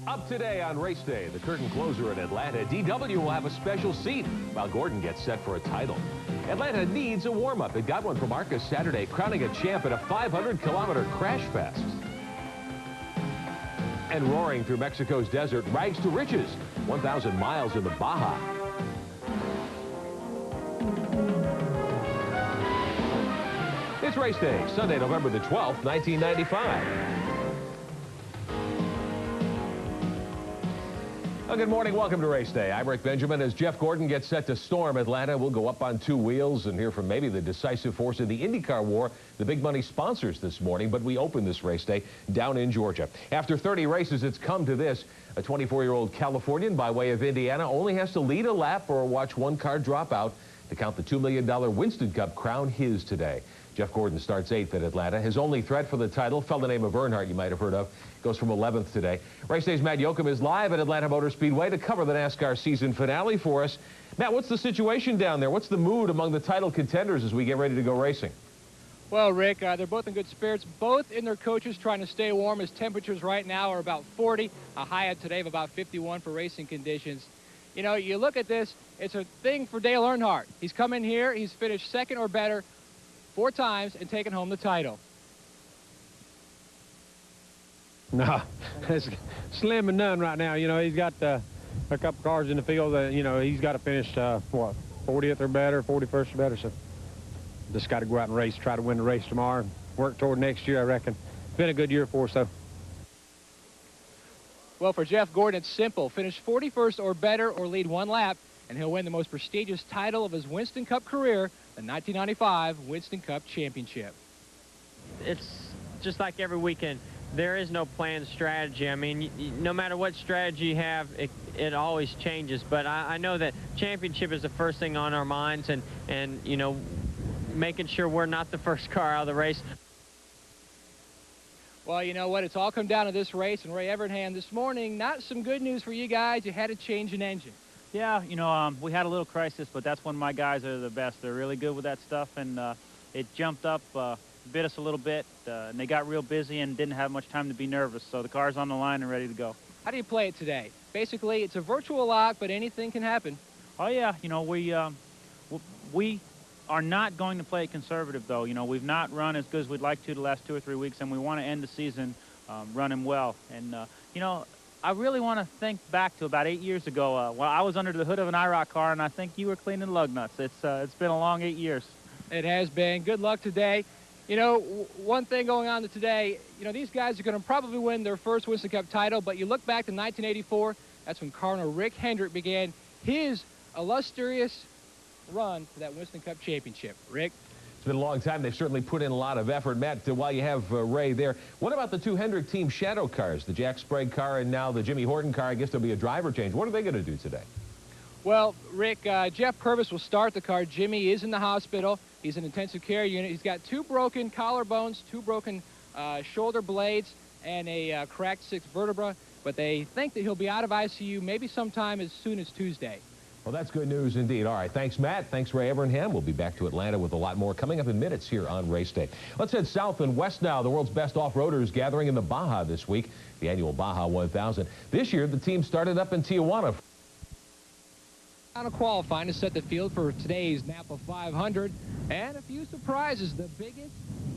Up today on Race Day, the curtain closer in Atlanta, DW will have a special seat while Gordon gets set for a title. Atlanta needs a warm-up. It got one from Marcus Saturday, crowning a champ at a 500-kilometer crash fest. And roaring through Mexico's desert, rags to riches, 1,000 miles in the Baja. It's Race Day, Sunday, November the 12th, 1995. Well, good morning. Welcome to Race Day. I'm Rick Benjamin. As Jeff Gordon gets set to storm Atlanta, we'll go up on two wheels and hear from maybe the decisive force in the IndyCar war, the big money sponsors this morning. But we open this race day down in Georgia. After 30 races, it's come to this. A 24-year-old Californian by way of Indiana only has to lead a lap or watch one car drop out to count the $2 million Winston Cup crown his today. Jeff Gordon starts 8th at Atlanta. His only threat for the title, fell the name of Earnhardt, you might have heard of, goes from 11th today. Race Day's Matt Yoakum is live at Atlanta Motor Speedway to cover the NASCAR season finale for us. Matt, what's the situation down there? What's the mood among the title contenders as we get ready to go racing? Well, Rick, they're both in good spirits, both in their coaches trying to stay warm as temperatures right now are about 40, a high of today of about 51 for racing conditions. You know, you look at this, it's a thing for Dale Earnhardt. He's come in here, he's finished second or better 4 times and taken home the title. No, it's slim and none right now. You know, he's got a couple cars in the field that, you know, he's got to finish, what, 40th or better, 41st or better. So just got to go out and race, try to win the race tomorrow and work toward next year, I reckon. It's been a good year for us, though. Well, for Jeff Gordon, it's simple. Finish 41st or better or lead one lap, and he'll win the most prestigious title of his Winston Cup career, the 1995 Winston Cup Championship. It's just like every weekend. There is no planned strategy. I mean, no matter what strategy you have, it always changes. But I know that championship is the first thing on our minds, and you know, making sure we're not the first car out of the race. Well, you know what? It's all come down to this race, and Ray Evernham this morning, not some good news for you guys. You had to change an engine. Yeah, you know, we had a little crisis, but that's when my guys are the best. They're really good with that stuff, and it jumped up, bit us a little bit, and they got real busy and didn't have much time to be nervous, so the car's on the line and ready to go. How do you play it today? Basically, it's a virtual lock, but anything can happen. Oh, yeah, you know, we are not going to play it conservative, though. You know, we've not run as good as we'd like to the last 2 or 3 weeks, and we want to end the season running well. And, you know, I really want to think back to about 8 years ago. Well, I was under the hood of an IROC car, and I think you were cleaning lug nuts. It's been a long 8 years. It has been. Good luck today. You know, one thing going on today, you know, these guys are going to probably win their first Winston Cup title, but you look back to 1984, that's when Colonel Rick Hendrick began his illustrious run to that Winston Cup championship. Rick? It's been a long time. They've certainly put in a lot of effort. Matt, while you have Ray there, what about the two Hendrick team shadow cars, the Jack Sprague car and now the Jimmy Horton car? I guess there'll be a driver change. What are they going to do today? Well, Rick, Jeff Purvis will start the car. Jimmy is in the hospital. He's in intensive care unit. He's got 2 broken collarbones, 2 broken shoulder blades, and a cracked 6th vertebra. But they think that he'll be out of ICU maybe sometime as soon as Tuesday. Well, that's good news indeed. All right, thanks, Matt. Thanks, Ray Evernham. We'll be back to Atlanta with a lot more coming up in minutes here on Race Day. Let's head south and west now. The world's best off-roaders gathering in the Baja this week, the annual Baja 1000. This year, the team started up in Tijuana. Final qualifying to set the field for today's Napa 500, and a few surprises. The biggest,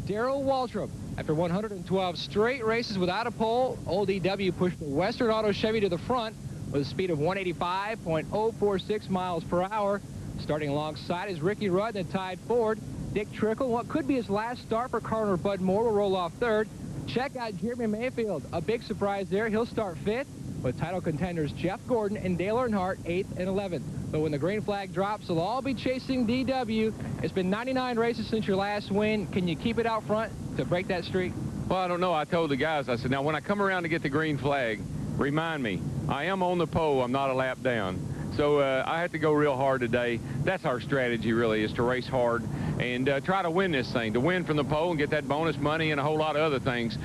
Darrell Waltrip. After 112 straight races without a pole, Old EW pushed the Western Auto Chevy to the front with a speed of 185.046 miles per hour. Starting alongside is Ricky Rudd and tied Ford. Dick Trickle, what could be his last start for Coroner Bud Moore, will roll off 3rd. Check out Jeremy Mayfield. A big surprise there. He'll start 5th, with title contenders Jeff Gordon and Dale Earnhardt 8th and 11th. But when the green flag drops, they'll all be chasing DW. It's been 99 races since your last win. Can you keep it out front to break that streak? Well, I don't know. I told the guys, I said, now when I come around to get the green flag, remind me, I am on the pole. I'm not a lap down. So I have to go real hard today. That's our strategy, really, is to race hard and try to win this thing, to win from the pole and get that bonus money and a whole lot of other things.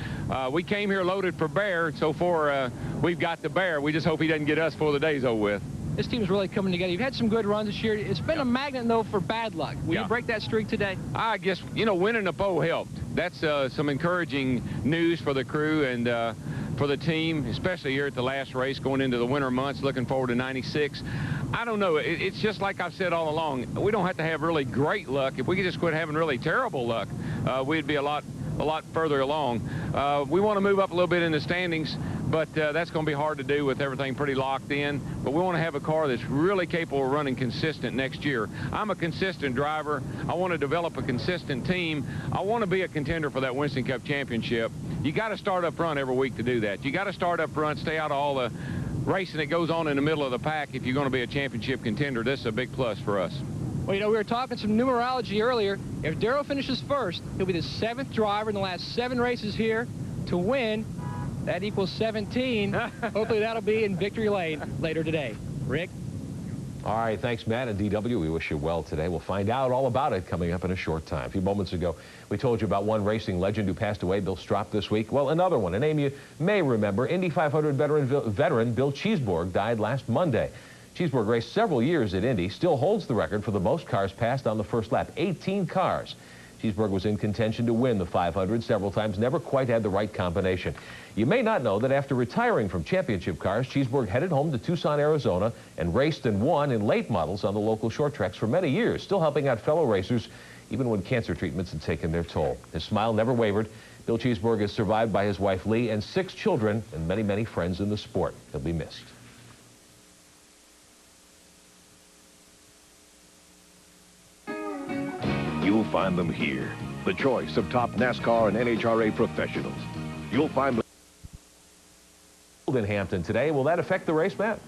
We came here loaded for Bear. So far, we've got the Bear. We just hope he doesn't get us before the day's over with. This team's really coming together. You've had some good runs this year. It's been a magnet, though, for bad luck. Will you break that streak today? I guess, you know, winning the pole helped. That's some encouraging news for the crew, and for the team, especially here at the last race going into the winter months, looking forward to 96. I don't know. It's just like I've said all along. We don't have to have really great luck. If we could just quit having really terrible luck, we'd be a lot further along. We want to move up a little bit in the standings, but that's going to be hard to do with everything pretty locked in. But we want to have a car that's really capable of running consistent next year. I'm a consistent driver. I want to develop a consistent team. I want to be a contender for that Winston Cup championship. You got to start up front every week to do that. You got to start up front, stay out of all the racing that goes on in the middle of the pack if you're going to be a championship contender. This is a big plus for us. Well, you know, we were talking some numerology earlier. If Darrell finishes first, he'll be the 7th driver in the last 7 races here to win. That equals 17. Hopefully that'll be in victory lane later today. Rick? All right, thanks, Matt and DW. We wish you well today. We'll find out all about it coming up in a short time. A few moments ago, we told you about one racing legend who passed away, Bill Stropp, this week. Well, another one, a name you may remember, Indy 500 veteran Bill Cheeseborg died last Monday. Cheeseborg raced several years at Indy, still holds the record for the most cars passed on the first lap, 18 cars. Cheeseborg was in contention to win the 500 several times, never quite had the right combination. You may not know that after retiring from championship cars, Cheeseborg headed home to Tucson, Arizona, and raced and won in late models on the local short tracks for many years, still helping out fellow racers even when cancer treatments had taken their toll. His smile never wavered. Bill Cheeseborg is survived by his wife Lee and 6 children and many, many friends in the sport. He'll be missed. You'll find them here. The choice of top NASCAR and NHRA professionals. You'll find them In Hampton today. Will that affect the race, Matt?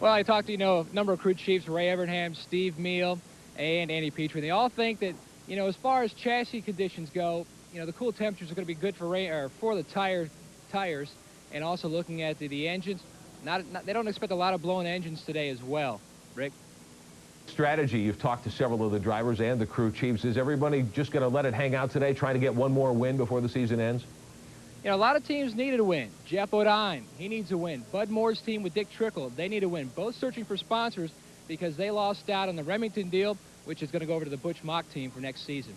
Well, I talked to, a number of crew chiefs, Ray Evernham, Steve Meal, and Andy Petrie. They all think that, as far as chassis conditions go, the cool temperatures are going to be good for the tires, and also looking at the engines. They don't expect a lot of blown engines today as well. Rick? Strategy, you've talked to several of the drivers and the crew chiefs. Is everybody just going to let it hang out today, trying to get one more win before the season ends? A lot of teams needed a win. Jeff Odine, he needs a win. Bud Moore's team with Dick Trickle, they need a win. Both searching for sponsors because they lost out on the Remington deal, which is going to go over to the Butch Mock team for next season.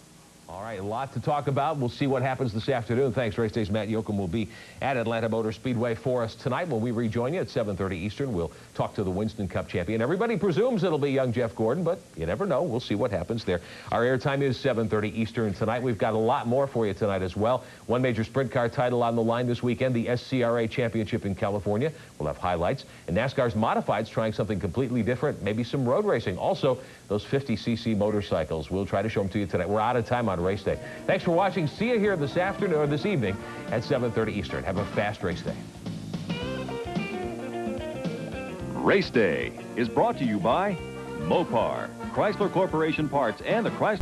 All right, a lot to talk about. We'll see what happens this afternoon. Thanks. Race Day's Matt Yoakum will be at Atlanta Motor Speedway for us tonight. When we rejoin you at 7:30 Eastern, we'll talk to the Winston Cup champion. Everybody presumes it'll be young Jeff Gordon, but you never know. We'll see what happens there. Our airtime is 7:30 Eastern tonight. We've got a lot more for you tonight as well. One major sprint car title on the line this weekend, the SCRA Championship in California. We'll have highlights. And NASCAR's Modifieds trying something completely different, maybe some road racing. Also, those 50cc motorcycles. We'll try to show them to you tonight. We're out of time on Race Day. Thanks for watching. See you here this afternoon or this evening at 7:30 Eastern. Have a fast race day. Race Day is brought to you by Mopar, Chrysler Corporation Parts, and the Chrysler